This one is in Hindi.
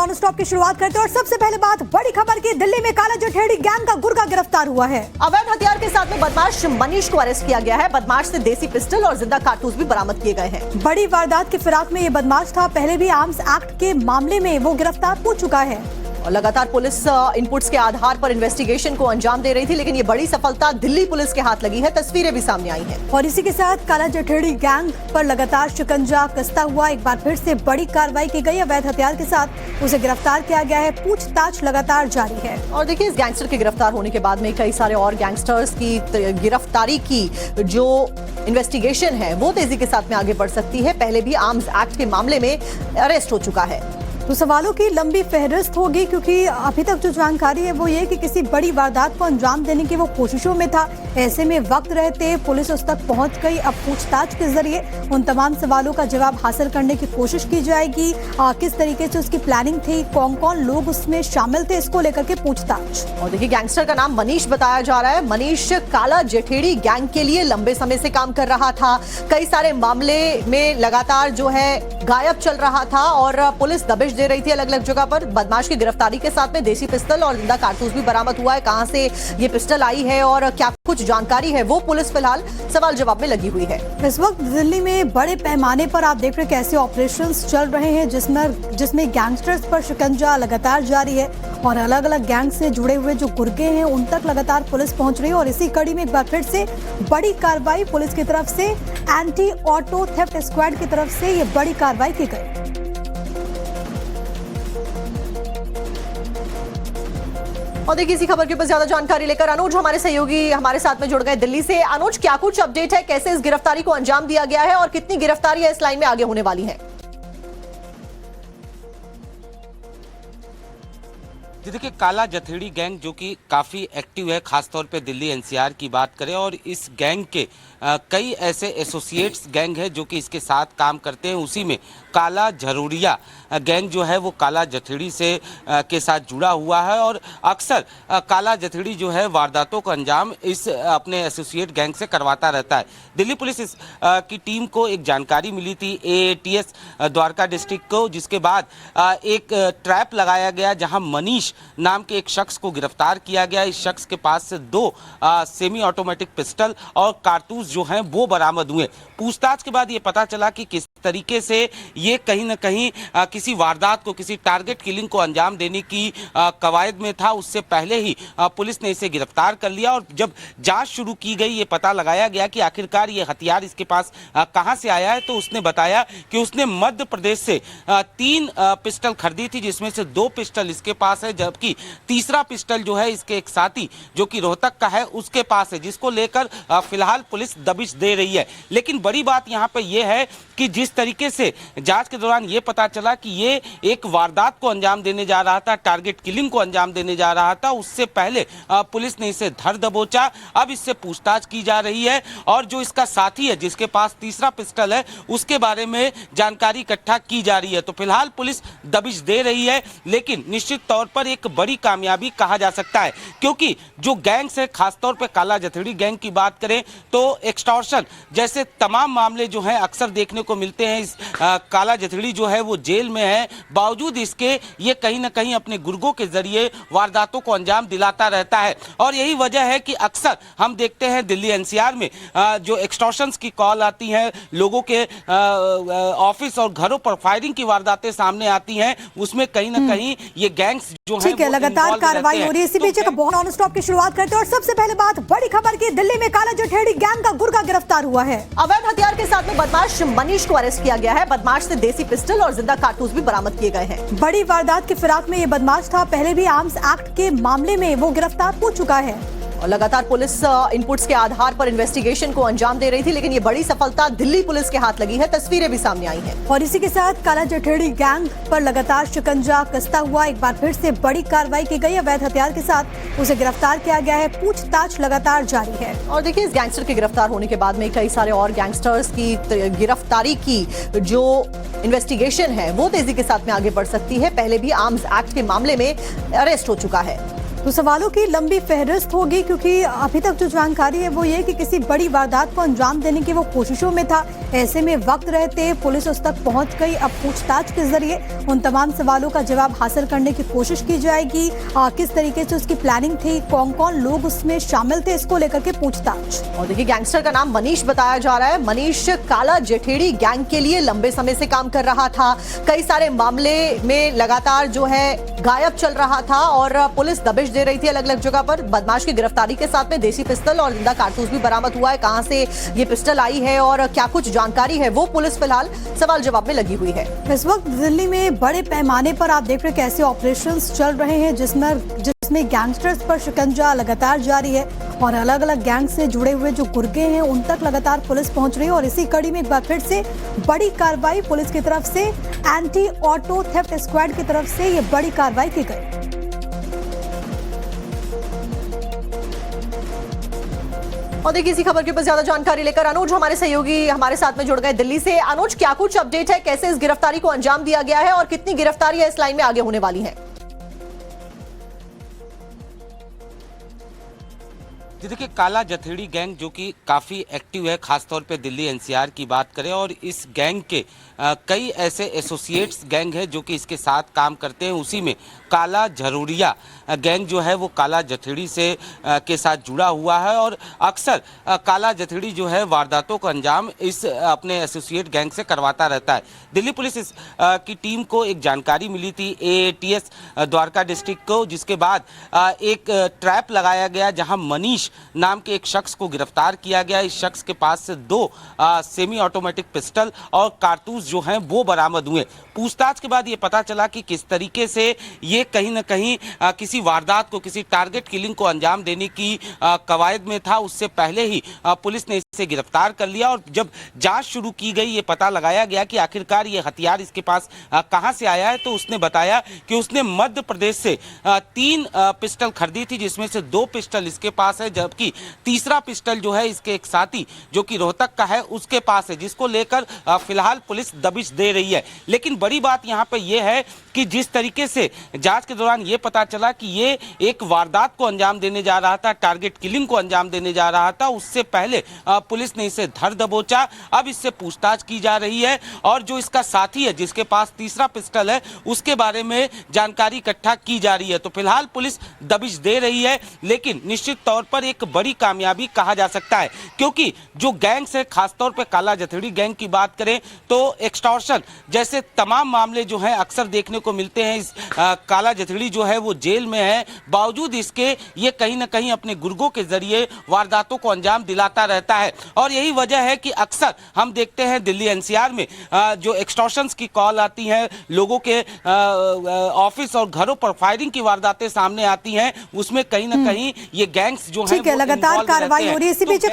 नॉन स्टॉप की शुरुआत करते हैं और सबसे पहले बात बड़ी खबर की। दिल्ली में काला जठेड़ी गैंग का गुर्गा गिरफ्तार हुआ है। अवैध हथियार के साथ में बदमाश मनीष को अरेस्ट किया गया है। बदमाश से देसी पिस्टल और जिंदा कारतूस भी बरामद किए गए हैं। बड़ी वारदात की फिराक में ये बदमाश था। पहले भी आर्म्स एक्ट के मामले में वो गिरफ्तार हो चुका है और लगातार पुलिस इनपुट्स के आधार पर इन्वेस्टिगेशन को अंजाम दे रही थी, लेकिन ये बड़ी सफलता दिल्ली पुलिस के हाथ लगी है। तस्वीरें भी सामने आई हैं। और इसी के साथ काला जठेड़ी गैंग पर लगातार शिकंजा कसता हुआ एक बार फिर से बड़ी कार्रवाई की गई। अवैध हथियार के साथ उसे गिरफ्तार किया गया है। पूछताछ लगातार जारी है। और देखिए, इस गैंगस्टर के गिरफ्तार होने के बाद में कई सारे और गैंगस्टर्स की गिरफ्तारी की जो इन्वेस्टिगेशन है वो तेजी के साथ में आगे बढ़ सकती है। पहले भी आर्म्स एक्ट के मामले में अरेस्ट हो चुका है। तो सवालों की लंबी फहरिस्त होगी, क्योंकि अभी तक जो जानकारी है वो ये कि किसी बड़ी वारदात को अंजाम देने की वो कोशिशों में था। ऐसे में वक्त रहते पुलिस उस तक पहुंच गई। अब पूछताछ के जरिए उन तमाम सवालों का जवाब हासिल करने की कोशिश की जाएगी। किस तरीके से उसकी प्लानिंग थी, कौन कौन लोग उसमें शामिल थे, इसको लेकर के पूछताछ। और देखिए, गैंगस्टर का नाम मनीष बताया जा रहा है। मनीष काला जठेड़ी गैंग के लिए लंबे समय से काम कर रहा था। कई सारे मामले में लगातार जो है गायब चल रहा था और पुलिस दबिश दे रही थी अलग अलग जगह पर। बदमाश की गिरफ्तारी के साथ में देसी पिस्टल और जिंदा कारतूस भी बरामद हुआ है। कहां से ये पिस्टल आई है और क्या कुछ जानकारी है, वो पुलिस फिलहाल सवाल जवाब में लगी हुई है। इस वक्त दिल्ली में बड़े पैमाने पर आप देख रहे हैं कैसे ऑपरेशंस चल रहे हैं, जिसमें गैंगस्टर्स पर शिकंजा लगातार जारी है और अलग अलग गैंग से जुड़े हुए जो गुर्गे हैं उन तक लगातार पुलिस पहुंच रही है। और इसी कड़ी में एक बार फिर से बड़ी कार्रवाई पुलिस की तरफ से, एंटी ऑटो थेफ्ट स्क्वाड की तरफ से ये बड़ी कार्रवाई की गई। और देखिए, इसी खबर के ऊपर ज्यादा जानकारी लेकर अनुज हमारे सहयोगी हमारे साथ में जुड़ गए दिल्ली से। अनुज, क्या कुछ अपडेट है, कैसे इस गिरफ्तारी को अंजाम दिया गया है और कितनी गिरफ्तारियां इस लाइन में आगे होने वाली हैं? जी देखिए, काला जठेड़ी गैंग जो कि काफ़ी एक्टिव है, खासतौर पे दिल्ली एनसीआर की बात करें, और इस गैंग के कई ऐसे एसोसिएट्स गैंग है जो कि इसके साथ काम करते हैं। उसी में काला जरूरिया गैंग जो है वो काला जठेड़ी से के साथ जुड़ा हुआ है और अक्सर काला जठेड़ी जो है वारदातों का अंजाम इस अपने एसोसिएट गैंग से करवाता रहता है। दिल्ली पुलिस की टीम को एक जानकारी मिली थी एटीएस द्वारका डिस्ट्रिक्ट को, जिसके बाद एक ट्रैप लगाया गया जहां मनीष नाम के एक शख्स को गिरफ्तार किया गया। इस शख्स के पास से 2 सेमी ऑटोमेटिक पिस्टल और कारतूस जो हैं वो बरामद हुए। पूछताछ के बाद ये पता चला कि किस तरीके से ये कहीं ना कहीं किसी वारदात को, किसी टारगेट किलिंग को अंजाम देने की कवायद में था। उससे पहले ही पुलिस ने इसे गिरफ्तार कर लिया और जब जांच शुरू की गई, ये पता लगाया गया कि आखिरकार ये हथियार इसके पास कहां से आया है। तो उसने बताया कि उसने मध्य प्रदेश से 3 पिस्टल खरीदी थी, जिसमें से 2 पिस्टल इसके पास है, जबकि तीसरा पिस्टल जो है इसके एक साथी जो कि रोहतक का है उसके पास है, जिसको लेकर फिलहाल पुलिस दबिश दे रही है। लेकिन बड़ी बात यहाँ पे ये है कि जिस तरीके से जांच के दौरान ये पता चला कि ये एक वारदात को अंजाम देने जा रहा था, टारगेट किलिंग को अंजाम देने जा रहा था, उससे पहले पुलिस ने इसे धर दबोचा। अब इससे पूछताछ की जा रही है और जो इसका साथी है जिसके पास तीसरा पिस्टल है उसके बारे में जानकारी इकट्ठा की जा रही है। तो फिलहाल पुलिस दबिश दे रही है, लेकिन निश्चित तौर पर एक बड़ी कामयाबी कहा जा सकता है, क्योंकि जो गैंग्स है, खासतौर पर काला जठेड़ी गैंग की बात करें तो एक्सटॉर्शन जैसे तमाम मामले जो हैं अक्सर देखने को मिलते हैं। इस काला जठेड़ी जो है वो जेल में है, बावजूद इसके ये कहीं ना कहीं अपने गुर्गों के जरिए वारदातों को अंजाम दिलाता रहता है। और यही वजह है कि अक्सर हम देखते हैं दिल्ली एनसीआर में जो एक्सटॉर्शंस की कॉल आती है, लोगों के ऑफिस और घरों पर फायरिंग की वारदातें सामने आती हैं, उसमें कहीं ना कहीं ये गैंग्स जो है लगातार कार्रवाई हो रही है। इसी बीच नॉन स्टॉप की शुरुआत करते हैं और सबसे पहले बात बड़ी खबर की। दिल्ली में काला जठेड़ी गैंग का गुर्गा गिरफ्तार हुआ है। अवैध हथियार के साथ में बदमाश मनीष को अरेस्ट किया गया है। बदमाश से देसी पिस्टल और जिंदा कारतूस भी बरामद किए गए हैं। बड़ी वारदात की फिराक में ये बदमाश था। पहले भी आर्म्स एक्ट के मामले में वो गिरफ्तार हो चुका है और लगातार पुलिस इनपुट्स के आधार पर इन्वेस्टिगेशन को अंजाम दे रही थी, लेकिन ये बड़ी सफलता दिल्ली पुलिस के हाथ लगी है। तस्वीरें भी सामने आई हैं। और इसी के साथ काला जठेड़ी गैंग पर लगातार शिकंजा कसता हुआ एक बार फिर से बड़ी कार्रवाई की गई। अवैध हथियार के साथ उसे गिरफ्तार किया गया है। पूछताछ लगातार जारी है। और देखिए, इस गैंगस्टर के गिरफ्तार होने के बाद में कई सारे और गैंगस्टर्स की गिरफ्तारी की जो इन्वेस्टिगेशन है वो तेजी के साथ में आगे बढ़ सकती है। पहले भी आर्म्स एक्ट के मामले में अरेस्ट हो चुका है। तो सवालों की लंबी फहरिस्त होगी क्योंकि अभी तक जो जानकारी है वो ये कि किसी बड़ी वारदात को अंजाम देने की वो कोशिशों में था। ऐसे में वक्त रहते पुलिस उस तक पहुंच गई। अब पूछताछ के जरिए उन तमाम सवालों का जवाब हासिल करने की कोशिश की जाएगी। किस तरीके से उसकी प्लानिंग थी, कौन कौन लोग उसमें शामिल थे, इसको लेकर के पूछताछ। और देखिए, गैंगस्टर का नाम मनीष बताया जा रहा है। मनीष काला जठेड़ी गैंग के लिए लंबे समय से काम कर रहा था। कई सारे मामले में लगातार जो है गायब चल रहा था और पुलिस दबिश दे रही थी अलग अलग जगह पर। बदमाश की गिरफ्तारी के साथ में देसी पिस्टल और जिंदा कारतूस भी बरामद हुआ है। कहां से ये पिस्टल आई है और क्या कुछ जानकारी है, वो पुलिस फिलहाल सवाल जवाब में लगी हुई है। इस वक्त दिल्ली में बड़े पैमाने पर आप देख रहे हैं कैसे ऑपरेशंस चल रहे हैं जिसमें गैंगस्टर्स पर शिकंजा लगातार जारी है और अलग अलग गैंग से जुड़े हुए जो गुर्गे हैं उन तक लगातार पुलिस पहुंच रही है। और इसी कड़ी में एक बार फिर से बड़ी कार्रवाई पुलिस की तरफ से, एंटी ऑटो थेफ्ट स्क्वाड की तरफ से ये बड़ी कार्रवाई की गई। और देखिए, इसी खबर के ऊपर ज्यादा जानकारी लेकर अनुज हमारे सहयोगी हमारे साथ में जुड़ गए दिल्ली से। अनुज, क्या कुछ अपडेट है, कैसे इस गिरफ्तारी को अंजाम दिया गया है और कितनी गिरफ्तारियां इस लाइन में आगे होने वाली हैं? जी देखिए, काला जथेड़ी गैंग जो कि काफ़ी एक्टिव है, खासतौर पे दिल्ली एनसीआर की बात करें, और इस गैंग के कई ऐसे एसोसिएट्स गैंग है जो कि इसके साथ काम करते हैं। उसी में काला झरोरिया गैंग जो है वो काला जथेड़ी से के साथ जुड़ा हुआ है और अक्सर काला जथेड़ी जो है वारदातों का अंजाम इस अपने एसोसिएट गैंग से करवाता रहता है। दिल्ली पुलिस की टीम को एक जानकारी मिली थी एएटीएस द्वारका डिस्ट्रिक्ट को, जिसके बाद एक ट्रैप लगाया गया जहां मनीष नाम के एक शख्स को गिरफ्तार किया गया। इस शख्स के पास से 2 सेमी ऑटोमेटिक पिस्टल और कारतूस जो हैं वो बरामद हुए। पूछताछ के बाद ये पता चला कि किस तरीके से ये कहीं ना कहीं किसी वारदात को, किसी टारगेट किलिंग को अंजाम देने की कवायद में था। उससे पहले ही पुलिस ने इसे गिरफ्तार कर लिया और जब जांच शुरू की गई, ये पता लगाया गया कि आखिरकार ये हथियार इसके पास कहां से आया है। तो उसने बताया कि उसने मध्य प्रदेश से 3 पिस्टल खरीदी थी, जिसमें से 2 पिस्टल इसके पास है, जबकि तीसरा पिस्टल जो है इसके एक साथी जो कि रोहतक का है उसके पास है, जिसको लेकर फिलहाल पुलिस दबिश दे रही है। लेकिन बड़ी बात यहां पे यह है कि जिस तरीके से जांच के दौरान ये पता चला कि ये एक वारदात को अंजाम देने जा रहा था, टारगेट किलिंग को अंजाम देने जा रहा था, उससे पहले पुलिस ने इसे धर दबोचा। अब इससे पूछताछ की जा रही है और जो इसका साथी है जिसके पास तीसरा पिस्टल है उसके बारे में जानकारी इकट्ठा की जा रही है। तो फिलहाल पुलिस दबिश दे रही है, लेकिन निश्चित तौर पर एक बड़ी कामयाबी कहा जा सकता है, क्योंकि जो गैंग्स है, खासतौर पर काला जथेड़ी गैंग की बात करें तो एक्सटॉर्शन जैसे तमाम मामले जो हैं अक्सर देखने को मिलते हैं। इस काला जथेड़ी जो है वो जेल में है, बावजूद इसके ये कहीं ना कहीं अपने गुर्गों के जरिए वारदातों को अंजाम दिलाता रहता है। और यही वजह है कि अक्सर हम देखते हैं दिल्ली एनसीआर में जो एक्सटॉर्शंस की कॉल आती हैं, लोगों के ऑफिस और घरों पर फायरिंग की वारदातें सामने आती हैं, उसमें कहीं ना कहीं ये गैंग्स जो है लगातार कार्रवाई हो रही है। इसी बीच